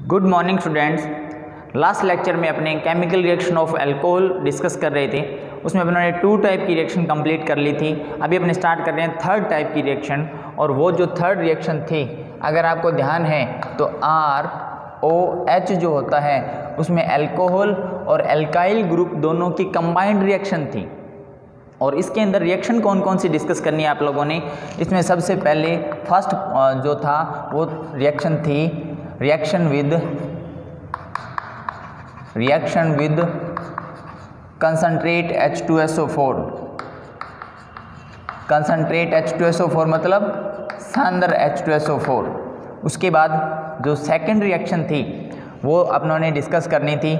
Good morning students. Last lecture में अपने chemical reaction of alcohol discuss कर रहे थे। उसमें अपने 2 टाइप की रिएक्शन कंप्लीट कर ली थी। अभी अपने स्टार्ट कर रहे हैं 3rd टाइप की रिएक्शन। और वो जो 3rd रिएक्शन थी, अगर आपको ध्यान है तो ROH जो होता है उसमें अल्कोहल और एल्काइल ग्रुप दोनों की कंबाइंड रिएक्शन थी। और इसके अंदर रिएक्शन कौन कौन सी डिस्कस करनी है आप लोगों ने। इसमें सबसे पहले फर्स्ट जो था वो रिएक्शन थी reaction with concentrate H2SO4। Concentrate H2SO4 मतलब सांद्र H2SO4। उसके बाद जो सेकंड रिएक्शन थी वो अपनों ने डिस्कस करनी थी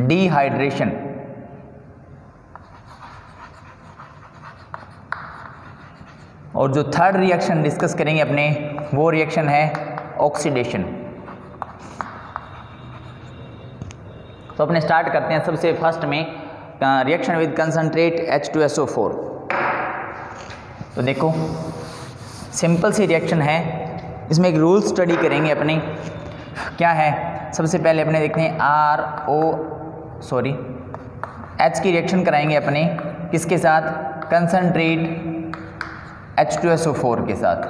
डिहाइड्रेशन। और जो 3rd रिएक्शन डिस्कस करेंगे अपने वो रिएक्शन है ऑक्सीडेशन। तो अपने स्टार्ट करते हैं सबसे फर्स्ट में रिएक्शन विद कंसंट्रेट H2SO4। तो देखो सिंपल सी रिएक्शन है। इसमें एक रूल स्टडी करेंगे अपने, क्या है। सबसे पहले अपने देखते हैं H की रिएक्शन कराएंगे अपने किसके साथ, कंसंट्रेट H2SO4 के साथ।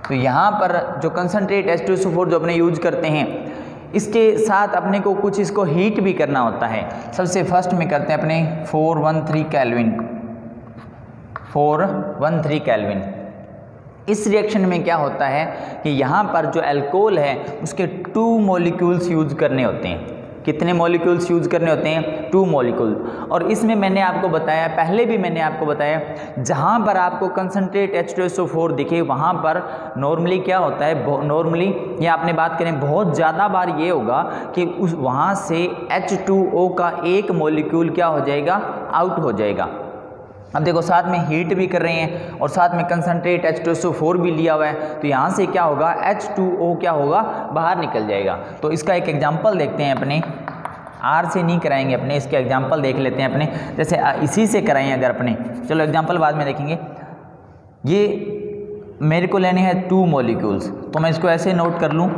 तो यहाँ पर जो कंसंट्रेट H2SO4 जो अपने यूज करते हैं, इसके साथ अपने को कुछ इसको हीट भी करना होता है। सबसे फर्स्ट में करते हैं अपने 413 केल्विन। इस रिएक्शन में क्या होता है कि यहाँ पर जो अल्कोहल है उसके 2 मॉलिक्यूल्स यूज करने होते हैं। कितने मॉलिक्यूल्स यूज करने होते हैं, 2 मॉलिक्यूल। और इसमें मैंने आपको बताया, पहले भी मैंने आपको बताया, जहाँ पर आपको कंसंट्रेट H2SO4 दिखे वहाँ पर नॉर्मली क्या होता है, नॉर्मली ये आपने बात करें बहुत ज़्यादा बार ये होगा कि उस वहाँ से H2O का एक मॉलिक्यूल क्या हो जाएगा, आउट हो जाएगा। अब देखो साथ में हीट भी कर रहे हैं और साथ में कंसंट्रेट H2SO4 भी लिया हुआ है, तो यहाँ से क्या होगा, H2O क्या होगा, बाहर निकल जाएगा। तो इसका एक एग्जांपल देखते हैं अपने, R से नहीं कराएंगे अपने, इसके एग्जांपल देख लेते हैं अपने। जैसे इसी से कराएं अगर अपने, चलो एग्जांपल बाद में देखेंगे। ये मेरे को लेने हैं 2 मॉलिक्यूल्स, तो मैं इसको ऐसे नोट कर लूँ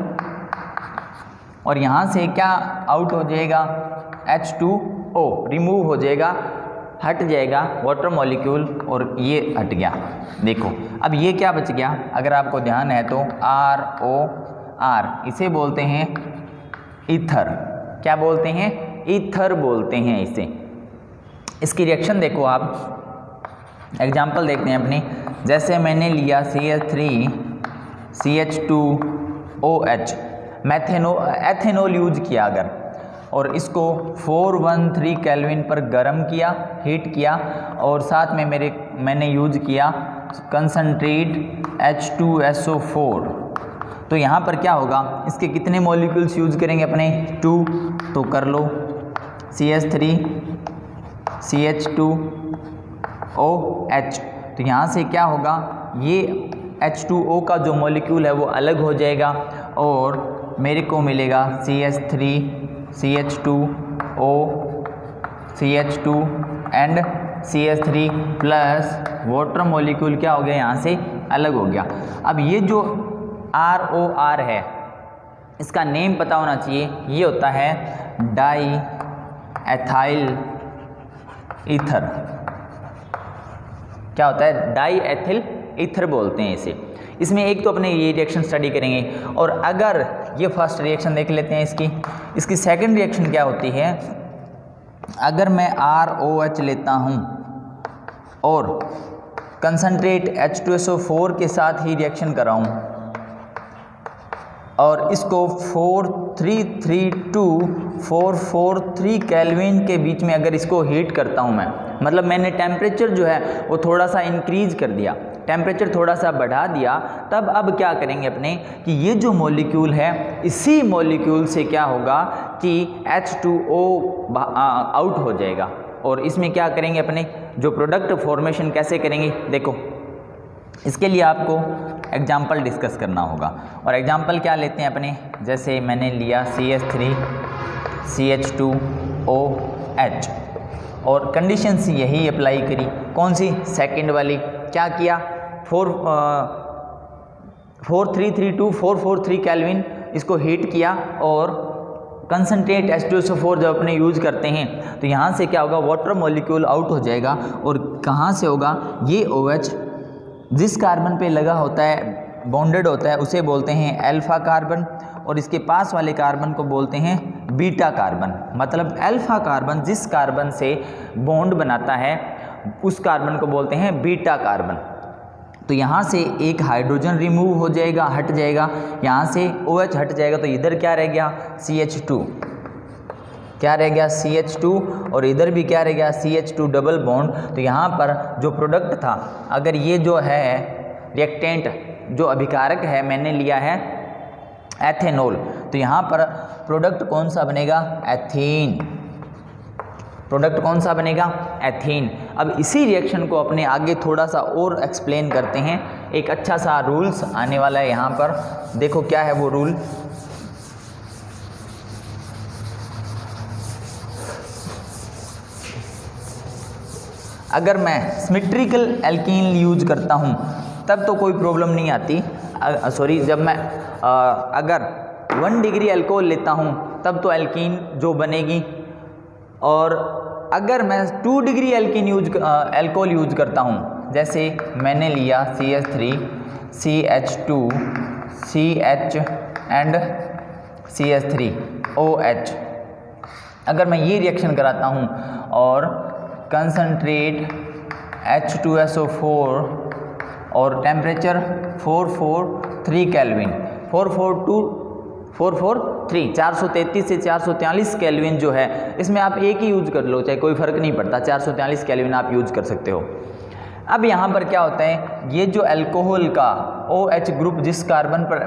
और यहाँ से क्या आउट हो जाएगा, H2O रिमूव हो जाएगा, हट जाएगा वाटर मॉलिक्यूल, और ये हट गया। देखो अब ये क्या बच गया, अगर आपको ध्यान है तो ROR, इसे बोलते हैं ईथर। क्या बोलते हैं, ईथर बोलते हैं इसे। इसकी रिएक्शन देखो आप, एग्जांपल देखते हैं अपनी। जैसे मैंने लिया CH3CH2OH, एथेनॉल यूज किया अगर, और इसको 413 केल्विन पर गर्म किया, हीट किया, और साथ में मैंने यूज किया कंसंट्रेट H2SO4। तो यहाँ पर क्या होगा, इसके कितने मॉलिक्यूल्स यूज करेंगे अपने, 2। तो कर लो CH3CH2OH। तो यहाँ से क्या होगा, ये H2O का जो मॉलिक्यूल है वो अलग हो जाएगा और मेरे को मिलेगा CH3CH2O and CH3 plus water molecule क्या हो गया, यहाँ से अलग हो गया। अब ये जो ROR है इसका नेम पता होना चाहिए, ये होता है डाई एथाइल ईथर। क्या होता है, डाई एथिल ईथर बोलते हैं इसे। इसमें एक तो अपने ये रिएक्शन स्टडी करेंगे, और अगर ये फर्स्ट रिएक्शन देख लेते हैं इसकी सेकंड रिएक्शन क्या होती है। अगर मैं ROH लेता हूँ और कंसंट्रेट H2SO4 के साथ ही रिएक्शन कराऊँ और इसको 443 केल्विन के बीच में अगर इसको हीट करता हूँ मैं, मतलब मैंने टेम्परेचर जो है वो थोड़ा सा इंक्रीज कर दिया, टेम्परेचर थोड़ा सा बढ़ा दिया, तब अब क्या करेंगे अपने कि ये जो मॉलिक्यूल है इसी मॉलिक्यूल से क्या होगा कि H2O आउट हो जाएगा। और इसमें क्या करेंगे अपने, जो प्रोडक्ट फॉर्मेशन कैसे करेंगे, देखो इसके लिए आपको एग्जाम्पल डिस्कस करना होगा। और एग्जाम्पल क्या लेते हैं अपने, जैसे मैंने लिया CH3CH2OH और कंडीशंस यही अप्लाई करी, कौन सी, सेकंड वाली। क्या किया, 4332 443 केल्विन इसको हीट किया और कंसनट्रेट H2SO4 जब अपने यूज करते हैं तो यहाँ से क्या होगा, वाटर मॉलिक्यूल आउट हो जाएगा और कहाँ से होगा, ये OH जिस कार्बन पे लगा होता है, बॉन्डेड होता है, उसे बोलते हैं अल्फा कार्बन और इसके पास वाले कार्बन को बोलते हैं बीटा कार्बन। मतलब अल्फा कार्बन जिस कार्बन से बॉन्ड बनाता है उस कार्बन को बोलते हैं बीटा कार्बन। तो यहाँ से एक हाइड्रोजन रिमूव हो जाएगा, हट जाएगा, यहाँ से OH हट जाएगा, तो इधर क्या रह गया, CH2, क्या रह गया, CH2, और इधर भी क्या रह गया, CH2 डबल बॉन्ड। तो यहाँ पर जो प्रोडक्ट था, अगर ये जो है रिएक्टेंट जो अभिकारक है मैंने लिया है एथेनॉल, तो यहाँ पर प्रोडक्ट कौन सा बनेगा, एथीन। प्रोडक्ट कौन सा बनेगा, एथीन। अब इसी रिएक्शन को अपने आगे थोड़ा सा और एक्सप्लेन करते हैं। एक अच्छा सा रूल्स आने वाला है यहाँ पर, देखो क्या है वो रूल। अगर मैं सिमेट्रिकल एल्कीन यूज करता हूँ तब तो कोई प्रॉब्लम नहीं आती, सॉरी, जब मैं अगर 1 डिग्री अल्कोहल लेता हूँ तब तो एल्कीन जो बनेगी, और अगर मैं 2 डिग्री अल्कोहल यूज करता हूँ, जैसे मैंने लिया CH3 CH2 CH and CH3 OH, अगर मैं ये रिएक्शन कराता हूँ और कंसनट्रेट H2SO4 और टेम्परेचर 443 केल्विन, 433 से 443 केल्विन जो है, इसमें आप एक ही यूज कर लो, चाहे कोई फ़र्क नहीं पड़ता, 443 केल्विन आप यूज कर सकते हो। अब यहाँ पर क्या होता है, ये जो अल्कोहल का OH ग्रुप जिस कार्बन पर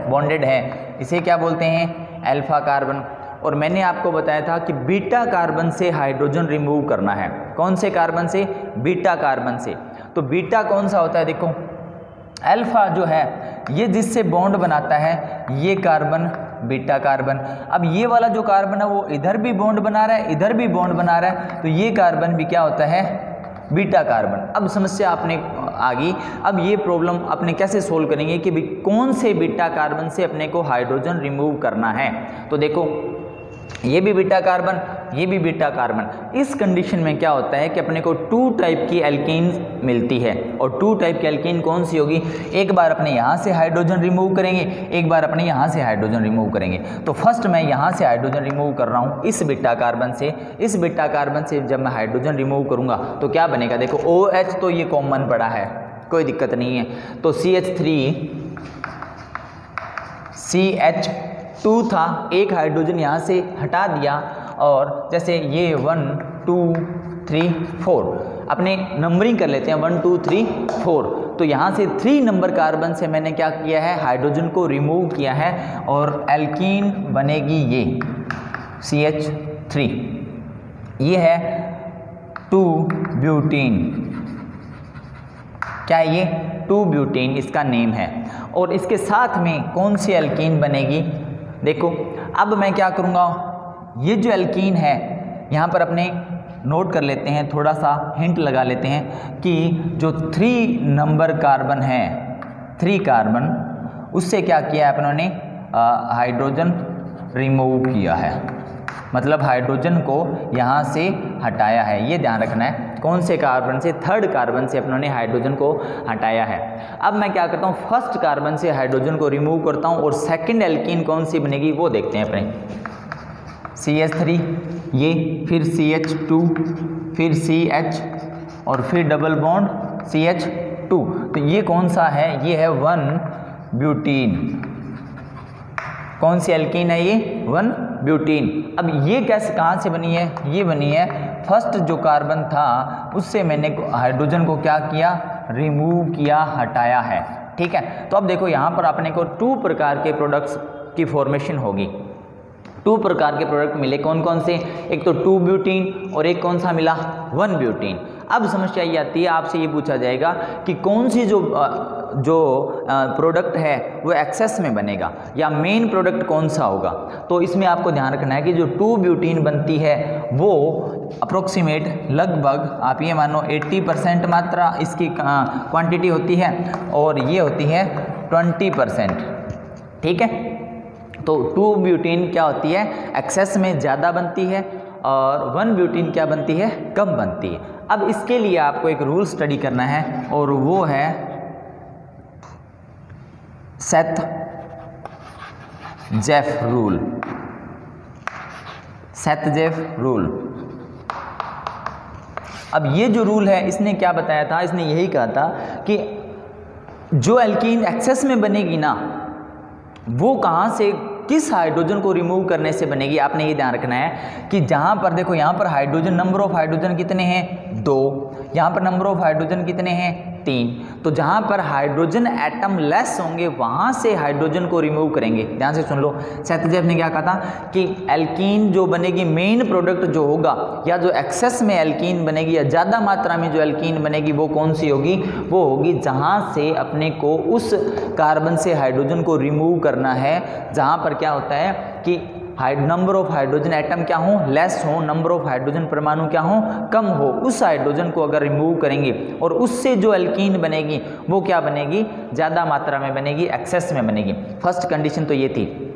बॉन्डेड है, इसे क्या बोलते हैं, अल्फा कार्बन। और मैंने आपको बताया था कि बीटा कार्बन से हाइड्रोजन रिमूव करना है। कौन से कार्बन से, बीटा कार्बन से। तो बीटा कौन सा होता है, देखो अल्फा जो है ये जिससे बॉन्ड बनाता है, ये कार्बन बीटा कार्बन। अब ये वाला जो कार्बन है वो इधर भी बॉन्ड बना रहा है, इधर भी बॉन्ड बना रहा है, तो ये कार्बन भी क्या होता है, बीटा कार्बन। अब समस्या आपने आ गई, अब ये प्रॉब्लम अपने कैसे सोल्व करेंगे कि कौन से बीटा कार्बन से अपने को हाइड्रोजन रिमूव करना है। तो देखो ये भी बीटा कार्बन, ये भी बीटा कार्बन। इस कंडीशन में क्या होता है कि अपने को 2 टाइप की एल्कीन मिलती है, और 2 टाइप की एल्कीन कौन सी होगी, एक बार अपने यहाँ से हाइड्रोजन रिमूव करेंगे, एक बार अपने यहाँ से हाइड्रोजन रिमूव करेंगे। तो फर्स्ट मैं यहाँ से हाइड्रोजन रिमूव कर रहा हूँ इस बीटा कार्बन से। इस बीटा कार्बन से जब मैं हाइड्रोजन रिमूव करूँगा तो क्या बनेगा, देखो OH तो ये कॉमन पड़ा है, कोई दिक्कत नहीं है। तो CH3 CH2 था, एक हाइड्रोजन यहाँ से हटा दिया, और जैसे ये 1 2 3 4 अपने नंबरिंग कर लेते हैं, 1 2 3 4। तो यहाँ से 3 नंबर कार्बन से मैंने क्या किया है, हाइड्रोजन को रिमूव किया है, और एल्कीन बनेगी ये CH3। ये है 2 ब्यूटीन, क्या है ये, 2 ब्यूटीन इसका नेम है। और इसके साथ में कौन सी एल्कीन बनेगी, देखो अब मैं क्या करूँगा, ये जो एल्कीन है यहाँ पर अपने नोट कर लेते हैं, थोड़ा सा हिंट लगा लेते हैं कि जो 3 नंबर कार्बन है, 3 कार्बन, उससे क्या किया है अपनों ने, हाइड्रोजन रिमूव किया है, मतलब हाइड्रोजन को यहाँ से हटाया है। ये ध्यान रखना है, कौन से कार्बन से, 3rd कार्बन से अपनों ने हाइड्रोजन को हटाया है। अब मैं क्या करता हूँ, 1st कार्बन से हाइड्रोजन को रिमूव करता हूँ, और सेकंड एल्कीन कौन सी बनेगी वो देखते हैं अपने। CH3 ये, फिर CH2, फिर CH, और फिर डबल बॉन्ड CH2। तो ये कौन सा है, ये है 1 ब्यूटीन। कौन सी एल्कीन है ये, 1 ब्यूटीन। अब ये कैसे, कहाँ से बनी है, ये बनी है 1st जो कार्बन था उससे मैंने हाइड्रोजन को क्या किया, रिमूव किया, हटाया है। ठीक है, तो अब देखो यहाँ पर अपने को 2 प्रकार के प्रोडक्ट्स की फॉर्मेशन होगी। 2 प्रकार के प्रोडक्ट मिले, कौन कौन से, एक तो 2 ब्यूटीन और एक कौन सा मिला, 1 ब्यूटीन। अब समस्या ये आती है, आपसे ये पूछा जाएगा कि कौन सी जो प्रोडक्ट है वो एक्सेस में बनेगा, या मेन प्रोडक्ट कौन सा होगा। तो इसमें आपको ध्यान रखना है कि जो 2 ब्यूटीन बनती है वो अप्रोक्सीमेट लगभग आप ये मानो 80% मात्रा इसकी क्वांटिटी होती है, और ये होती है 20%। ठीक है, तो 2 ब्यूटीन क्या होती है, एक्सेस में ज़्यादा बनती है और 1 ब्यूटीन क्या बनती है, कम बनती है। अब इसके लिए आपको एक रूल स्टडी करना है और वो है Seth Jeff rule. Seth Jeff rule. अब ये जो रूल है इसने क्या बताया था, इसने यही कहा था कि जो एल्कीन एक्सेस में बनेगी ना, वो कहाँ से, किस हाइड्रोजन को रिमूव करने से बनेगी। आपने ये ध्यान रखना है कि जहाँ पर देखो, यहाँ पर हाइड्रोजन, नंबर ऑफ हाइड्रोजन कितने हैं, 2, यहाँ पर नंबर ऑफ हाइड्रोजन कितने हैं, 3। तो जहाँ पर हाइड्रोजन एटम लेस होंगे वहाँ से हाइड्रोजन को रिमूव करेंगे। ध्यान से सुन लो, सेथ जेफ ने क्या कहा था कि एल्कीन जो बनेगी, मेन प्रोडक्ट जो होगा, या जो एक्सेस में एल्कीन बनेगी या ज़्यादा मात्रा में जो एल्कीन बनेगी, वो कौन सी होगी, वो होगी जहाँ से अपने को उस कार्बन से हाइड्रोजन को रिमूव करना है, जहाँ पर क्या होता है कि नंबर ऑफ हाइड्रोजन एटम क्या हो, लेस हो, नंबर ऑफ हाइड्रोजन परमाणु क्या हो, कम हो। उस हाइड्रोजन को अगर रिमूव करेंगे और उससे जो एल्कीन बनेगी वो क्या बनेगी, ज़्यादा मात्रा में बनेगी, एक्सेस में बनेगी। फर्स्ट कंडीशन तो ये थी।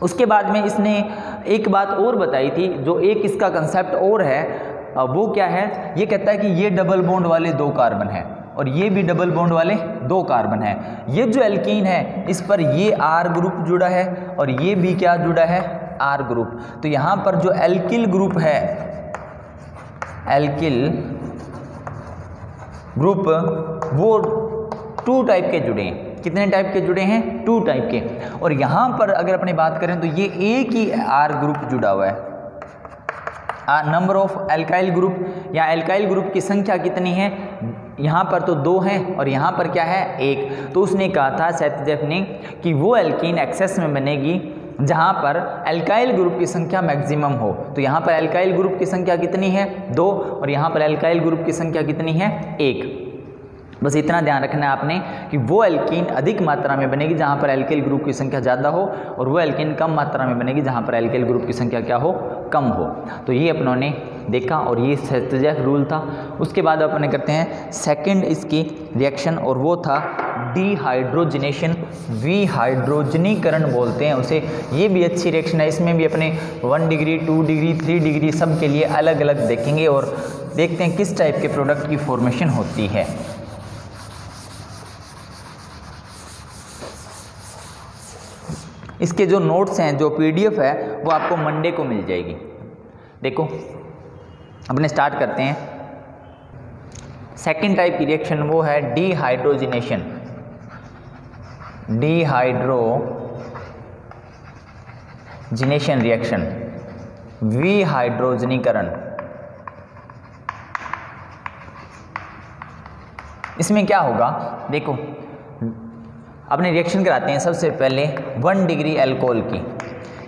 उसके बाद में इसने एक बात और बताई थी, जो एक इसका कंसेप्ट और है, वो क्या है, ये कहता है कि ये डबल बॉन्ड वाले 2 कार्बन है और ये भी डबल बॉन्ड वाले 2 कार्बन है। ये जो एल्कीन है इस पर ये R ग्रुप जुड़ा है और ये भी क्या जुड़ा है, R ग्रुप। तो यहाँ पर जो एल्किल ग्रुप है, एल्किल ग्रुप, वो 2 टाइप के जुड़े हैं। कितने टाइप के जुड़े हैं, 2 टाइप के। और यहाँ पर अगर अपनी बात करें तो ये एक ही R ग्रुप जुड़ा हुआ है। नंबर ऑफ एल्काइल ग्रुप या एल्काइल ग्रुप की संख्या कितनी है, यहाँ पर तो 2 हैं और यहाँ पर क्या है, 1। तो उसने कहा था सेथ जेफ ने कि वो एल्कीन एक्सेस में बनेगी जहाँ पर एल्काइल ग्रुप की संख्या मैक्सिमम हो। तो यहाँ पर एल्काइल ग्रुप की संख्या कितनी है, 2, और यहाँ पर एल्काइल ग्रुप की संख्या कितनी है, 1। बस इतना ध्यान रखना है आपने कि वो एल्कीन अधिक मात्रा में बनेगी जहाँ पर एल्काइल ग्रुप की संख्या ज़्यादा हो, और वो एल्कीन कम मात्रा में बनेगी जहाँ पर एल्काइल ग्रुप की संख्या क्या हो, कम हो। तो ये अपनों ने देखा और ये सेथ जेफ रूल था। उसके बाद अपने करते हैं सेकंड इसकी रिएक्शन, और वो था डिहाइड्रोजनेशन, विहाइड्रोजनीकरण बोलते हैं उसे। ये भी अच्छी रिएक्शन है, इसमें भी अपने 1 डिग्री 2 डिग्री 3 डिग्री सब के लिए अलग अलग देखेंगे और देखते हैं किस टाइप के प्रोडक्ट की फॉर्मेशन होती है। इसके जो नोट्स हैं, जो PDF है, वो आपको मंडे को मिल जाएगी। देखो अपने स्टार्ट करते हैं। सेकंड टाइप की रिएक्शन वो है डिहाइड्रोजनेशन, डिहाइड्रोजनेशन रिएक्शन, विहाइड्रोजनीकरण। इसमें क्या होगा, देखो अपने रिएक्शन कराते हैं सबसे पहले 1 डिग्री अल्कोहल की,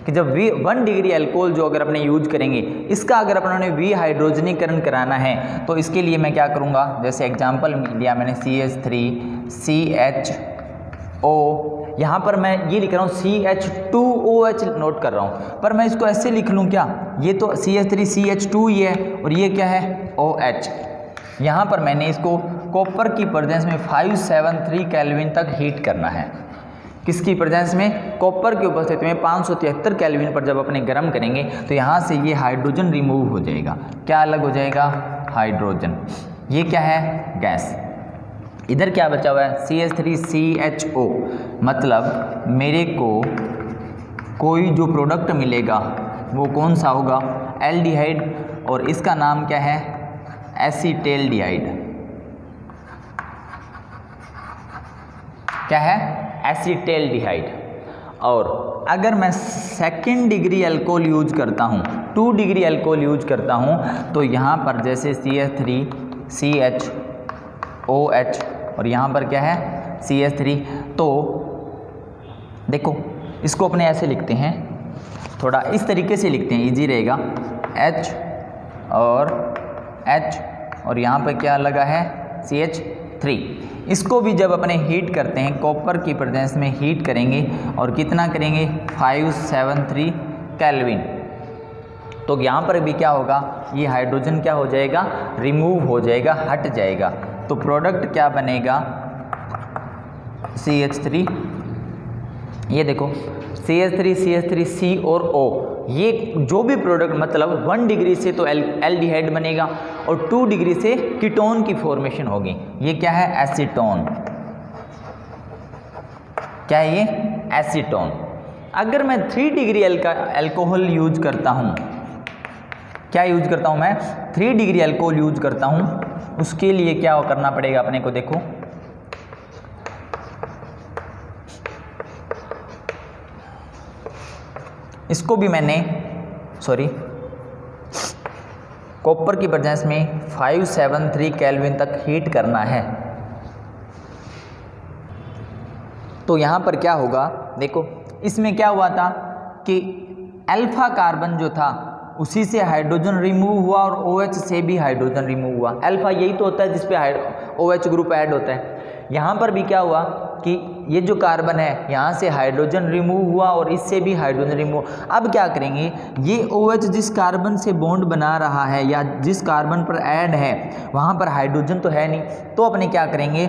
कि जब 1 डिग्री अल्कोहल जो अगर अपने यूज करेंगे, इसका अगर अपने विहाइड्रोजनीकरण कराना है तो इसके लिए मैं क्या करूँगा, जैसे एग्जांपल लिया मैंने CH3CHO, यहाँ पर मैं ये लिख रहा हूँ CH2OH नोट कर रहा हूँ, पर मैं इसको ऐसे लिख लूँ क्या, ये तो CH3CH2 ही है और ये क्या है OH। यहाँ पर मैंने इसको कॉपर की प्रेजेंस में 573 केल्विन तक हीट करना है। किसकी प्रेजेंस में, कॉपर की उपस्थिति में 573 केल्विन पर जब अपने गर्म करेंगे तो यहाँ से ये हाइड्रोजन रिमूव हो जाएगा। क्या अलग हो जाएगा, हाइड्रोजन। ये क्या है, गैस। इधर क्या बचा हुआ है, CH3CHO, मतलब मेरे को कोई जो प्रोडक्ट मिलेगा वो कौन सा होगा, एल्डिहाइड, और इसका नाम क्या है, एसीटेल्डिहाइड। क्या है, एसीटेल्डिहाइड। और अगर मैं 2 डिग्री अल्कोहल यूज करता हूँ, 2 डिग्री अल्कोहल यूज करता हूँ, तो यहाँ पर जैसे CH3CHOH और यहाँ पर क्या है CH3, तो देखो इसको अपने ऐसे लिखते हैं, थोड़ा इस तरीके से लिखते हैं, इजी रहेगा। H और H और यहाँ पर क्या लगा है CH3। इसको भी जब अपने हीट करते हैं, कॉपर की प्रेजेंस में हीट करेंगे और कितना करेंगे 573 केल्विन, तो यहाँ पर भी क्या होगा, ये हाइड्रोजन क्या हो जाएगा, रिमूव हो जाएगा, हट जाएगा। तो प्रोडक्ट क्या बनेगा CH3 ये देखो CH3 CH3 C और O, ये जो भी प्रोडक्ट मतलब 1 डिग्री से तो एल्डिहाइड बनेगा और 2 डिग्री से कीटोन की फॉर्मेशन होगी। ये क्या है? एसीटोन। क्या है ये? एसीटोन। अगर मैं 3 डिग्री अल्कोहल यूज करता हूँ, क्या यूज करता हूँ मैं? 3 डिग्री अल्कोहल यूज करता हूँ, उसके लिए क्या करना पड़ेगा अपने को? देखो इसको भी मैंने कॉपर की प्रेजेंस में 573 केल्विन तक हीट करना है। तो यहाँ पर क्या होगा? देखो इसमें क्या हुआ था कि अल्फा कार्बन जो था उसी से हाइड्रोजन रिमूव हुआ और OH से भी हाइड्रोजन रिमूव हुआ। अल्फा यही तो होता है जिसपे OH ग्रुप ऐड होता है। यहाँ पर भी क्या हुआ कि ये जो कार्बन है यहाँ से हाइड्रोजन रिमूव हुआ और इससे भी हाइड्रोजन रिमूव। अब क्या करेंगे? ये OH जिस कार्बन से बॉन्ड बना रहा है या जिस कार्बन पर ऐड है वहाँ पर हाइड्रोजन तो है नहीं, तो अपने क्या करेंगे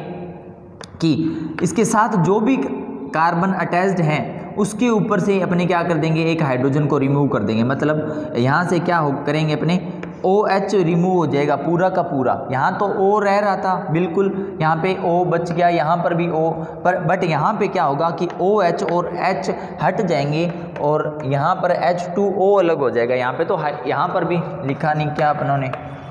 कि इसके साथ जो भी कार्बन अटैच्ड हैं उसके ऊपर से अपने क्या कर देंगे? एक हाइड्रोजन को रिमूव कर देंगे। मतलब यहाँ से क्या करेंगे अपने OH रिमूव हो जाएगा पूरा का पूरा। यहाँ तो O रह रहा था बिल्कुल, यहाँ पे O बच गया, यहाँ पर भी O, पर बट यहाँ पे क्या होगा कि OH और H हट जाएंगे और यहाँ पर H2O अलग हो जाएगा। यहाँ पे तो यहाँ पर भी लिखा नहीं क्या अपनों ने,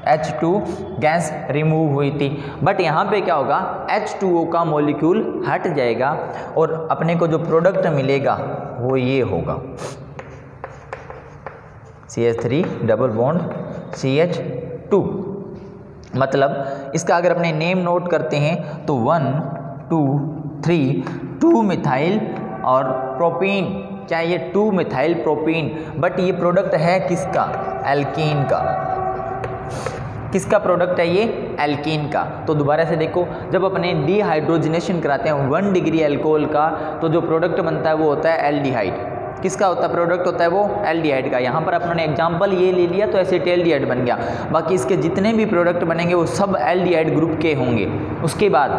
H2 गैस रिमूव हुई थी, बट यहाँ पे क्या होगा? H2O का मॉलिक्यूल हट जाएगा और अपने को जो प्रोडक्ट मिलेगा वो ये होगा CH3 डबल बॉन्ड CH2। मतलब इसका अगर अपने नेम नोट करते हैं तो 1 2 3 2 मिथाइल और प्रोपीन, क्या ये 2 मिथाइल प्रोपीन, बट ये प्रोडक्ट है किसका? एल्कीन का। किसका प्रोडक्ट है ये? एल्कीन का। तो दोबारा से देखो, जब अपने डिहाइड्रोजनेशन कराते हैं 1 डिग्री अल्कोहल का तो जो प्रोडक्ट बनता है वो होता है एल्डिहाइड। किसका होता है प्रोडक्ट? होता है वो एल्डिहाइड का। यहाँ पर अपने एग्जांपल ये ले लिया तो एसिटाल्डिहाइड बन गया, बाकी इसके जितने भी प्रोडक्ट बनेंगे वो सब एल्डिहाइड ग्रुप के होंगे। उसके बाद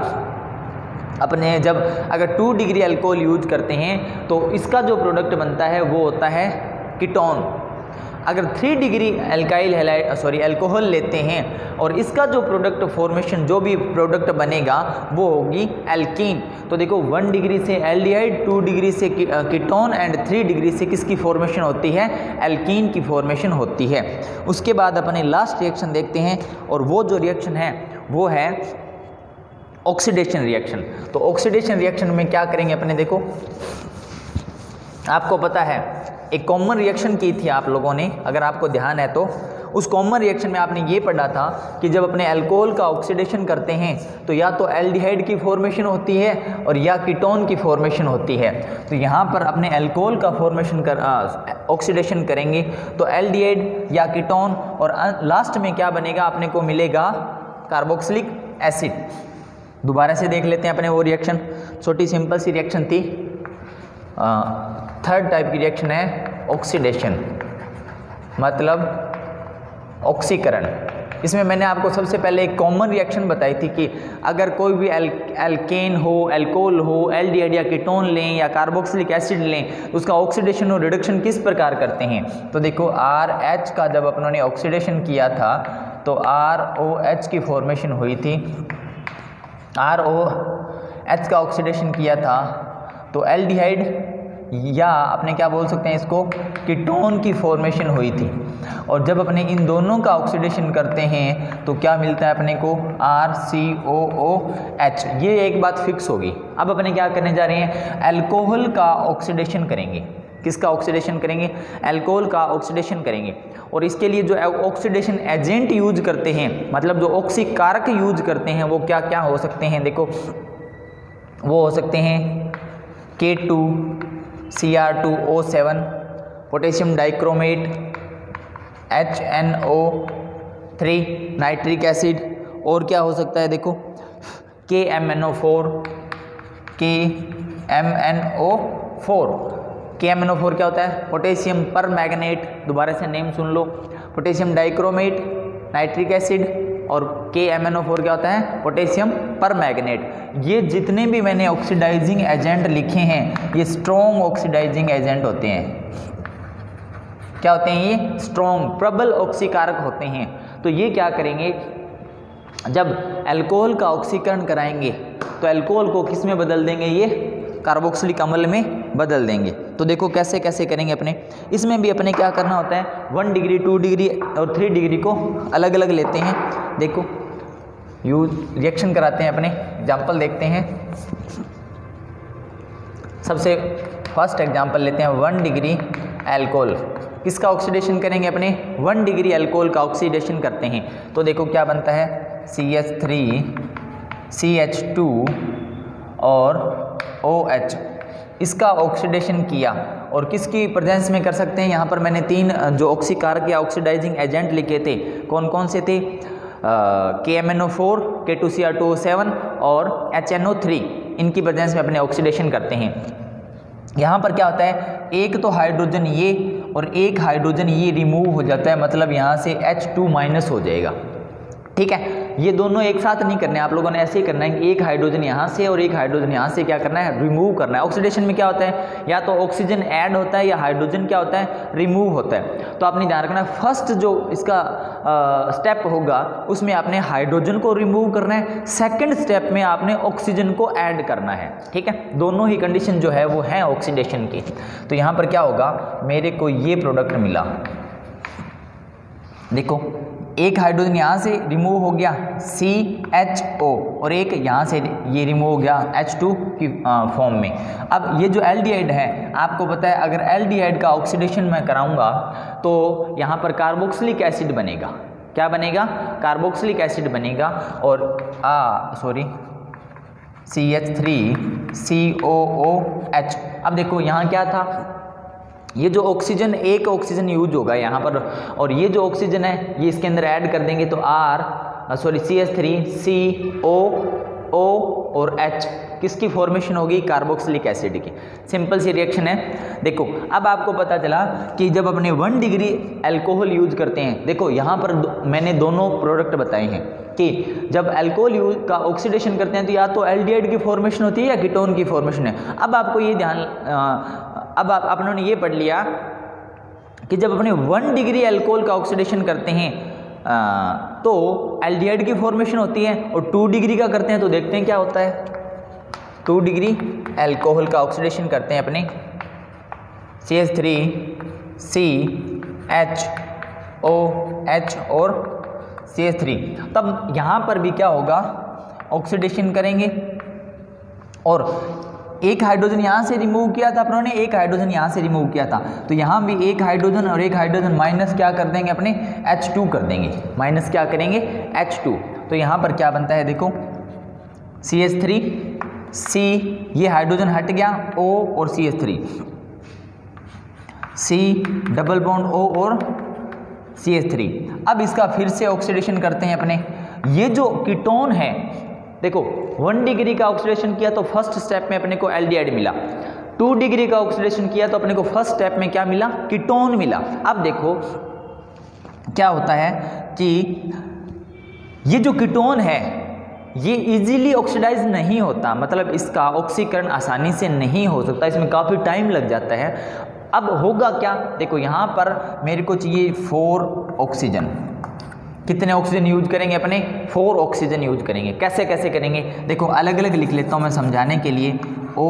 अपने जब अगर 2 डिग्री अल्कोहल यूज करते हैं तो इसका जो प्रोडक्ट बनता है वो होता है कीटोन। अगर 3 डिग्री अल्कोहल लेते हैं और इसका जो प्रोडक्ट फॉर्मेशन जो भी प्रोडक्ट बनेगा वो होगी एल्कीन। तो देखो 1 डिग्री से एल्डिहाइड, 2 डिग्री से कीटोन एंड 3 डिग्री से किसकी फॉर्मेशन होती है? एल्कीन की फॉर्मेशन होती है। उसके बाद अपने लास्ट रिएक्शन देखते हैं और वो जो रिएक्शन है वो है ऑक्सीडेशन रिएक्शन। तो ऑक्सीडेशन रिएक्शन में क्या करेंगे अपने? देखो आपको पता है एक कॉमन रिएक्शन की थी आप लोगों ने, अगर आपको ध्यान है तो उस कॉमन रिएक्शन में आपने ये पढ़ा था कि जब अपने अल्कोहल का ऑक्सीडेशन करते हैं तो या तो एल्डिहाइड की फॉर्मेशन होती है और या कीटोन की फॉर्मेशन होती है। तो यहाँ पर अपने अल्कोहल का फॉर्मेशन ऑक्सीडेशन करेंगे तो एल्डिहाइड या कीटोन और लास्ट में क्या बनेगा? अपने को मिलेगा कार्बोक्सिलिक एसिड। दोबारा से देख लेते हैं अपने वो रिएक्शन, छोटी सिंपल सी रिएक्शन थी। थर्ड टाइप की रिएक्शन है ऑक्सीडेशन, मतलब ऑक्सीकरण। इसमें मैंने आपको सबसे पहले एक कॉमन रिएक्शन बताई थी कि अगर कोई भी एल्केन हो, अल्कोहल हो, एल्डिहाइड या कीटोन लें या कार्बोक्सिलिक एसिड लें तो उसका ऑक्सीडेशन और रिडक्शन किस प्रकार करते हैं। तो देखो RH का जब अपनों ने ऑक्सीडेशन किया था तो ROH की फॉर्मेशन हुई थी। ROH का ऑक्सीडेशन किया था तो एल्डिहाइड या अपने क्या बोल सकते हैं इसको, कीटोन की फॉर्मेशन हुई थी। और जब अपने इन दोनों का ऑक्सीडेशन करते हैं तो क्या मिलता है अपने को? RCOOH। ये एक बात फिक्स होगी। अब अपने क्या करने जा रहे हैं? अल्कोहल का ऑक्सीडेशन करेंगे। किसका ऑक्सीडेशन करेंगे? अल्कोहल का ऑक्सीडेशन करेंगे। और इसके लिए जो ऑक्सीडेशन एजेंट यूज करते हैं, मतलब जो ऑक्सीकारक यूज करते हैं, वो क्या क्या हो सकते हैं? देखो वो हो सकते हैं K2Cr2O7, potassium dichromate, HNO3, nitric acid, और क्या हो सकता है? देखो KMNO4 क्या होता है? पोटेशियम पर मैग्नेट। दोबारा से नेम सुन लो, पोटेशियम डाइक्रोमेट, नाइट्रिक एसिड और KMnO4 क्या होता है, पोटेशियम परमैंगनेट। ये जितने भी मैंने ऑक्सीडाइजिंग एजेंट लिखे हैं ये स्ट्रॉन्ग ऑक्सीडाइजिंग एजेंट होते हैं। क्या होते हैं ये, स्ट्रॉन्ग प्रबल ऑक्सीकारक होते हैं। तो ये क्या करेंगे, जब अल्कोहल का ऑक्सीकरण कराएंगे तो अल्कोहल को किस में बदल देंगे, ये कार्बोक्सिलिक अम्ल में बदल देंगे। तो देखो कैसे कैसे करेंगे अपने, इसमें भी अपने क्या करना होता है, 1 डिग्री 2 डिग्री और 3 डिग्री को अलग अलग लेते हैं। देखो रिएक्शन कराते हैं अपने, एग्जाम्पल देखते हैं। सबसे फर्स्ट एग्जाम्पल लेते हैं 1 डिग्री अल्कोहल, किसका ऑक्सीडेशन करेंगे अपने, 1 डिग्री अल्कोहल का ऑक्सीडेशन करते हैं। तो देखो क्या बनता है, CH3 CH2 और OH, इसका ऑक्सीडेशन किया और किसकी प्रेजेंस में कर सकते हैं, यहाँ पर मैंने 3 जो ऑक्सीकारक या ऑक्सीडाइजिंग एजेंट लिखे थे, कौन कौन से थे, KMnO4 K2Cr2O7 और HNO3, इनकी प्रेजेंस में अपने ऑक्सीडेशन करते हैं। यहाँ पर क्या होता है, एक तो हाइड्रोजन ये और एक हाइड्रोजन ये रिमूव हो जाता है, मतलब यहाँ से H2- हो जाएगा। ठीक है, ये दोनों एक साथ नहीं करने, आप लोगों ने ऐसे ही करना है कि एक हाइड्रोजन यहाँ से और एक हाइड्रोजन यहाँ से क्या करना है, रिमूव करना है। ऑक्सीडेशन में क्या होता है, या तो ऑक्सीजन ऐड होता है या हाइड्रोजन क्या होता है, रिमूव होता है। तो आपने ध्यान रखना है, फर्स्ट जो इसका स्टेप होगा उसमें आपने हाइड्रोजन को रिमूव करना है, सेकेंड स्टेप में आपने ऑक्सीजन को ऐड करना है। ठीक है, दोनों ही कंडीशन जो है वो है ऑक्सीडेशन की। तो यहाँ पर क्या होगा, मेरे को ये प्रोडक्ट मिला, देखो एक हाइड्रोजन यहाँ से रिमूव हो गया CHO और एक यहाँ से ये रिमूव हो गया H2 की फॉर्म में। अब ये जो एल्डिहाइड है, आपको पता है अगर एल्डिहाइड का ऑक्सीडेशन मैं कराऊंगा तो यहाँ पर कार्बोक्सिलिक एसिड बनेगा। क्या बनेगा, कार्बोक्सिलिक एसिड बनेगा और CH3COOH। अब देखो यहाँ क्या था, ये जो ऑक्सीजन, एक ऑक्सीजन यूज होगा यहाँ पर और ये जो ऑक्सीजन है ये इसके अंदर ऐड कर देंगे तो CH3CO और H किसकी फॉर्मेशन होगी, कार्बोक्सिलिक एसिड की। सिंपल सी रिएक्शन है। देखो अब आपको पता चला कि जब अपने 1 डिग्री अल्कोहल यूज करते हैं, देखो यहाँ पर मैंने दोनों प्रोडक्ट बताए हैं कि जब अल्कोहल यूज का ऑक्सीडेशन करते हैं तो या तो एल्डिहाइड की फॉर्मेशन होती है या कीटोन की फॉर्मेशन है। अब आपको ये ध्यान, अब आपने ये पढ़ लिया कि जब अपने 1 डिग्री अल्कोहल का ऑक्सीडेशन करते हैं तो एल्डिहाइड की फॉर्मेशन होती है और 2 डिग्री का करते हैं तो देखते हैं क्या होता है, 2 डिग्री अल्कोहल का ऑक्सीडेशन करते हैं अपने CH3CHOH और CH3। तब यहाँ पर भी क्या होगा, ऑक्सीडेशन करेंगे और एक हाइड्रोजन यहाँ से रिमूव किया था अपनों ने, एक हाइड्रोजन यहाँ से रिमूव किया था, तो यहाँ भी एक हाइड्रोजन और एक हाइड्रोजन माइनस क्या कर देंगे अपने, H2 कर देंगे, माइनस क्या करेंगे, H2। तो यहाँ पर क्या बनता है, देखो CH3C, ये हाइड्रोजन हट गया, O और CH3, C double bond O और CH3। अब इसका फिर से ऑक्सीडेशन करते हैं अपने, ये जो कीटोन है, देखो 1 डिग्री का ऑक्सीडेशन किया तो फर्स्ट स्टेप में अपने को एल्डिहाइड मिला, 2 डिग्री का ऑक्सीडेशन किया तो अपने को फर्स्ट स्टेप में क्या मिला, कीटोन मिला। अब देखो क्या होता है कि ये जो कीटोन है ये इजीली ऑक्सीडाइज नहीं होता, मतलब इसका ऑक्सीकरण आसानी से नहीं हो सकता, इसमें काफ़ी टाइम लग जाता है। अब होगा क्या, देखो यहाँ पर मेरे को चाहिए 4 ऑक्सीजन, कितने ऑक्सीजन यूज करेंगे अपने, 4 ऑक्सीजन यूज करेंगे। कैसे कैसे करेंगे, देखो अलग अलग लिख लेता हूँ मैं समझाने के लिए, O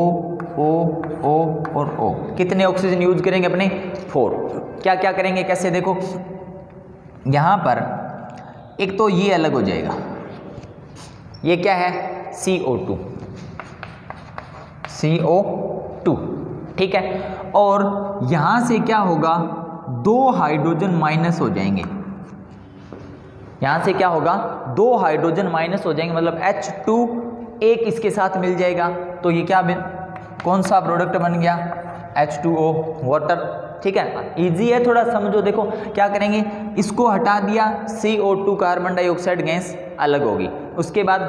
और O, कितने ऑक्सीजन यूज करेंगे अपने, 4। क्या क्या करेंगे, कैसे, देखो यहाँ पर एक तो ये अलग हो जाएगा, ये क्या है, CO2, ठीक है, और यहाँ से क्या होगा, 2 हाइड्रोजन माइनस हो जाएंगे, यहाँ से क्या होगा, 2 हाइड्रोजन माइनस हो जाएंगे, मतलब H2 एक इसके साथ मिल जाएगा, तो ये क्या कौन सा प्रोडक्ट बन गया, H2O, वाटर। ठीक है, इजी है, थोड़ा समझो। देखो क्या करेंगे, इसको हटा दिया, CO2 कार्बन डाइऑक्साइड गैस अलग होगी, उसके बाद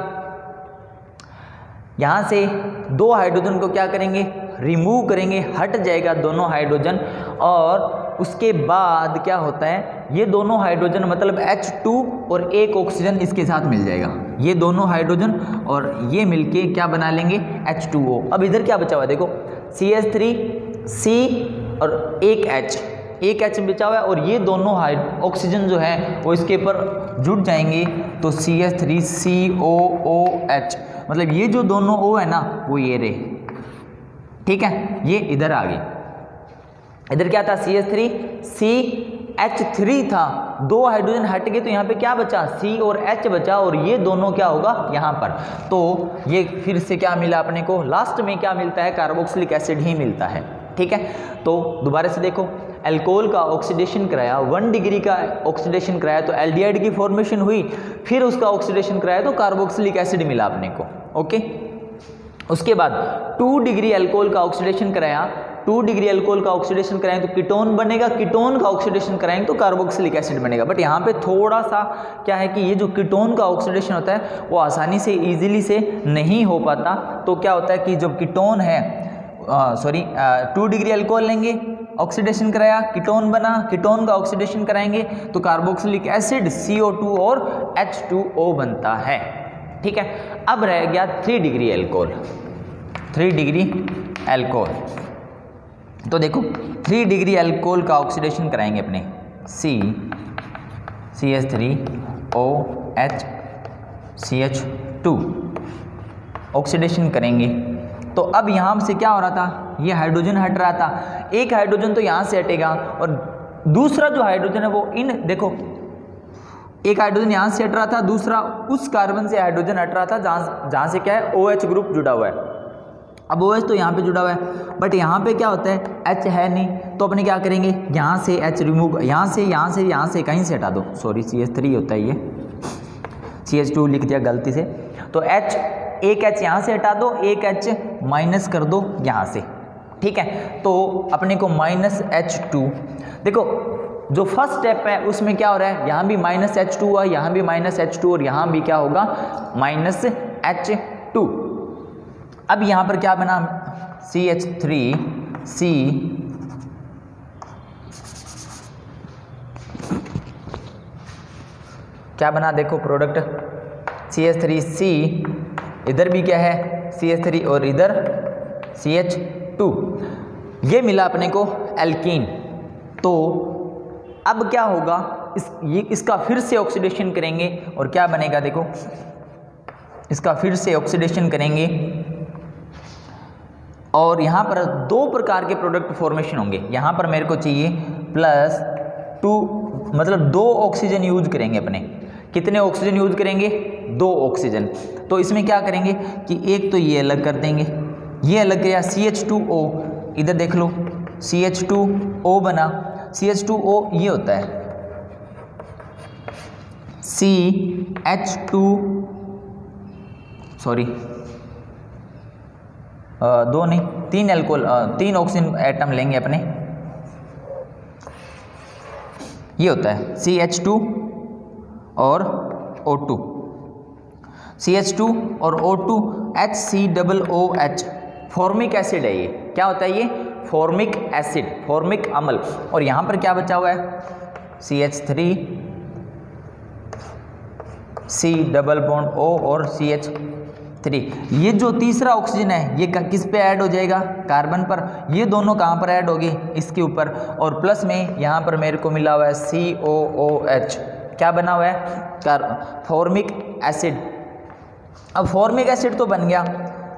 यहाँ से 2 हाइड्रोजन को क्या करेंगे, रिमूव करेंगे, हट जाएगा दोनों हाइड्रोजन, और उसके बाद क्या होता है, ये दोनों हाइड्रोजन मतलब H2 और एक ऑक्सीजन इसके साथ मिल जाएगा, ये दोनों हाइड्रोजन और ये मिलके क्या बना लेंगे, H2O। अब इधर क्या बचा हुआ है देखो, CH3C और एक H बचा हुआ है, और ये दोनों ऑक्सीजन जो है वो इसके ऊपर जुड़ जाएंगे, तो CH3COOH, मतलब ये जो दोनों O है ना वो ये रहे, ठीक है, ये इधर आ गए। इधर क्या था, CH3CH3 था, दो हाइड्रोजन हट गए, तो यहाँ पे क्या बचा, C और H बचा, और ये दोनों क्या होगा यहाँ पर, तो ये फिर से क्या मिला अपने को, लास्ट में क्या मिलता है, कार्बोक्सिलिक एसिड ही मिलता है, ठीक है। तो दोबारा से देखो, अल्कोहल का ऑक्सीडेशन कराया, 1 डिग्री का ऑक्सीडेशन कराया तो एल्डिहाइड की फॉर्मेशन हुई, फिर उसका ऑक्सीडेशन कराया तो कार्बोक्सिलिक एसिड मिला अपने को, ओके। उसके बाद 2 डिग्री अल्कोहल का ऑक्सीडेशन कराया, 2 डिग्री अल्कोहल का ऑक्सीडेशन कराएंगे तो कीटोन बनेगा, कीटोन का ऑक्सीडेशन कराएंगे तो कार्बोक्सिलिक एसिड बनेगा। बट यहाँ पे थोड़ा सा क्या है कि ये जो कीटोन का ऑक्सीडेशन होता है वो आसानी से इजीली से नहीं हो पाता, तो क्या होता है कि जब कीटोन है 2 डिग्री अल्कोहल लेंगे, ऑक्सीडेशन कराया, कीटोन बना, कीटोन का ऑक्सीडेशन कराएंगे तो कार्बोक्सिलिक एसिड CO2 और H2O बनता है, ठीक है। अब रह गया 3 डिग्री अल्कोहल, 3 डिग्री अल्कोहल, तो देखो 3 डिग्री अल्कोहल का ऑक्सीडेशन कराएंगे अपने, CH3OH CH2 ऑक्सीडेशन करेंगे, तो अब यहाँ से क्या हो रहा था, ये हाइड्रोजन हट रहा था, एक हाइड्रोजन तो यहाँ से हटेगा और दूसरा जो हाइड्रोजन है वो देखो एक हाइड्रोजन यहाँ से हट रहा था, दूसरा उस कार्बन से हाइड्रोजन हट रहा था जहाँ से क्या है OH ग्रुप जुड़ा हुआ है। अब OH तो यहाँ पे जुड़ा हुआ है, बट यहाँ पे क्या होता है, H है नहीं, तो अपने क्या करेंगे, यहाँ से H रिमूव, यहाँ से कहीं से हटा दो, सॉरी CH3 होता है ये, CH2 लिख दिया गलती से, तो एक H यहाँ से हटा दो, एक H माइनस कर दो यहाँ से, ठीक है, तो अपने को -H2, देखो जो फर्स्ट स्टेप है उसमें क्या हो रहा है, यहाँ भी -H2 हुआ, यहाँ भी -H2 और यहाँ भी क्या होगा, -H2। अब यहाँ पर क्या बना, CH3C क्या बना, देखो प्रोडक्ट CH3C, इधर भी क्या है CH3 और इधर CH2, ये मिला अपने को एल्कीन। तो अब क्या होगा, इसका फिर से ऑक्सीडेशन करेंगे और क्या बनेगा, देखो इसका फिर से ऑक्सीडेशन करेंगे और यहाँ पर 2 प्रकार के प्रोडक्ट फॉर्मेशन होंगे। यहाँ पर मेरे को चाहिए +2, मतलब 2 ऑक्सीजन यूज करेंगे अपने, कितने ऑक्सीजन यूज करेंगे, 2 ऑक्सीजन। तो इसमें क्या करेंगे कि एक तो ये अलग कर देंगे, ये अलग किया, CH2O, इधर देख लो CH2O बना, CH2O ये होता है CH2, सॉरी 2 नहीं 3 अल्कोहल, 3 ऑक्सीजन एटम लेंगे अपने, ये होता है CH2 और O2, CH2 और O2 HCOOH, फॉर्मिक एसिड है ये, क्या होता है ये, फॉर्मिक एसिड, फॉर्मिक अम्ल। और यहाँ पर क्या बचा हुआ है, CH3C डबल बॉन्ड O और CH3, ये जो तीसरा ऑक्सीजन है ये किस पे ऐड हो जाएगा, कार्बन पर, ये दोनों कहाँ पर ऐड होगी, इसके ऊपर, और प्लस में यहाँ पर मेरे को मिला हुआ है COOH, क्या बना हुआ है, फॉर्मिक एसिड। अब फॉर्मिक एसिड तो बन गया,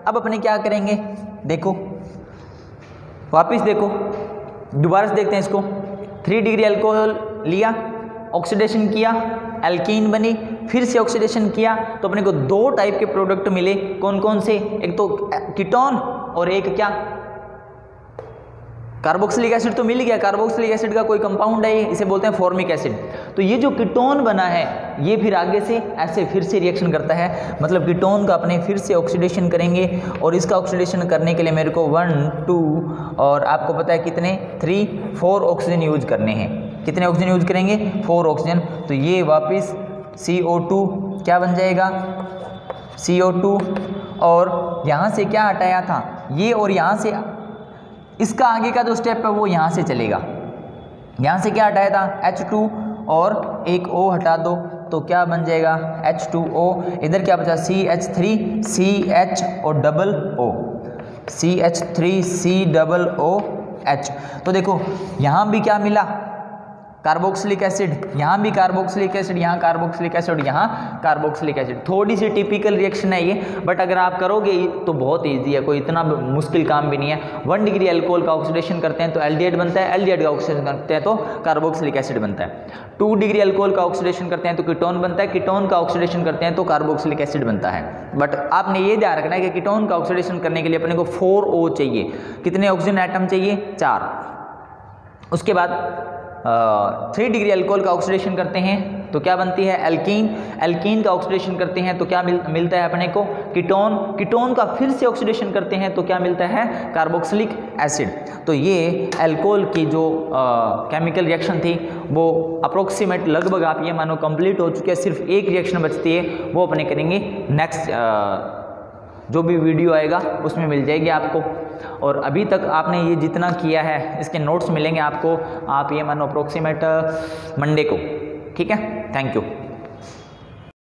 अब अपने क्या करेंगे, देखो वापिस देखो, दोबारा से देखते हैं इसको, 3 डिग्री अल्कोहल लिया, ऑक्सीडेशन किया, एल्कीन बनी, फिर से ऑक्सीडेशन किया, तो अपने को 2 टाइप के प्रोडक्ट मिले, कौन कौन से, एक तो कीटोन और एक क्या, कार्बोक्सिलिक एसिड तो मिल गया, कार्बोक्सिलिक एसिड का कोई कंपाउंड है, इसे बोलते हैं फॉर्मिक एसिड। तो ये जो कीटोन बना है ये फिर आगे से ऐसे फिर से रिएक्शन करता है, मतलब कीटोन का अपने फिर से ऑक्सीडेशन करेंगे, और इसका ऑक्सीडेशन करने के लिए मेरे को 1 2 और आपको पता है कितने 3 4 ऑक्सीजन यूज करने हैं, कितने ऑक्सीजन यूज करेंगे, 4 ऑक्सीजन। तो ये वापस CO2 क्या बन जाएगा, CO2, और यहाँ से क्या हटाया था, ये और यहाँ से इसका आगे का जो स्टेप है वो यहाँ से चलेगा। यहाँ से क्या हटाया था, H2 और एक O हटा दो तो क्या बन जाएगा H2O। इधर क्या बचा CH3 CH और डबल O, CH3COOH। तो देखो यहाँ भी क्या मिला, कार्बोक्सिलिक एसिड, यहाँ भी कार्बोक्सिलिक एसिड, यहाँ कार्बोक्सिलिक एसिड, यहाँ कार्बोक्सिलिक एसिड। थोड़ी सी टिपिकल रिएक्शन है ये, बट अगर आप करोगे तो बहुत इजी है, कोई इतना मुश्किल काम भी नहीं है। 1 डिग्री अल्कोहल का ऑक्सीडेशन करते हैं तो एल्डिहाइड बनता है, एल्डिहाइड का ऑक्सीडेशन करते हैं तो कार्बोक्सिलिक एसिड बनता है। 2 डिग्री अल्कोहल का ऑक्सीडेशन करते हैं तो कीटोन बनता है, कीटोन का ऑक्सीडेशन करते हैं तो कार्बोक्सिलिक एसिड बनता है। बट आपने ये ध्यान रखना है कि कीटोन का ऑक्सीडेशन करने के लिए अपने को 4O चाहिए। कितने ऑक्सीजन एटम चाहिए, 4। उसके बाद 3 डिग्री अल्कोहल का ऑक्सीडेशन करते हैं तो क्या बनती है एल्कीन, एल्कीन का ऑक्सीडेशन करते हैं तो क्या मिलता है अपने को कीटोन, कीटोन का फिर से ऑक्सीडेशन करते हैं तो क्या मिलता है कार्बोक्सिलिक एसिड। तो ये अल्कोहल की जो केमिकल रिएक्शन थी वो अप्रोक्सीमेट लगभग आप ये मानो कंप्लीट हो चुकी है। सिर्फ एक रिएक्शन बचती है, वो अपने करेंगे नेक्स्ट जो भी वीडियो आएगा उसमें मिल जाएगी आपको। और अभी तक आपने ये जितना किया है इसके नोट्स मिलेंगे आपको, आप ये मानो अप्रोक्सीमेट मंडे को, ठीक है। Thank you.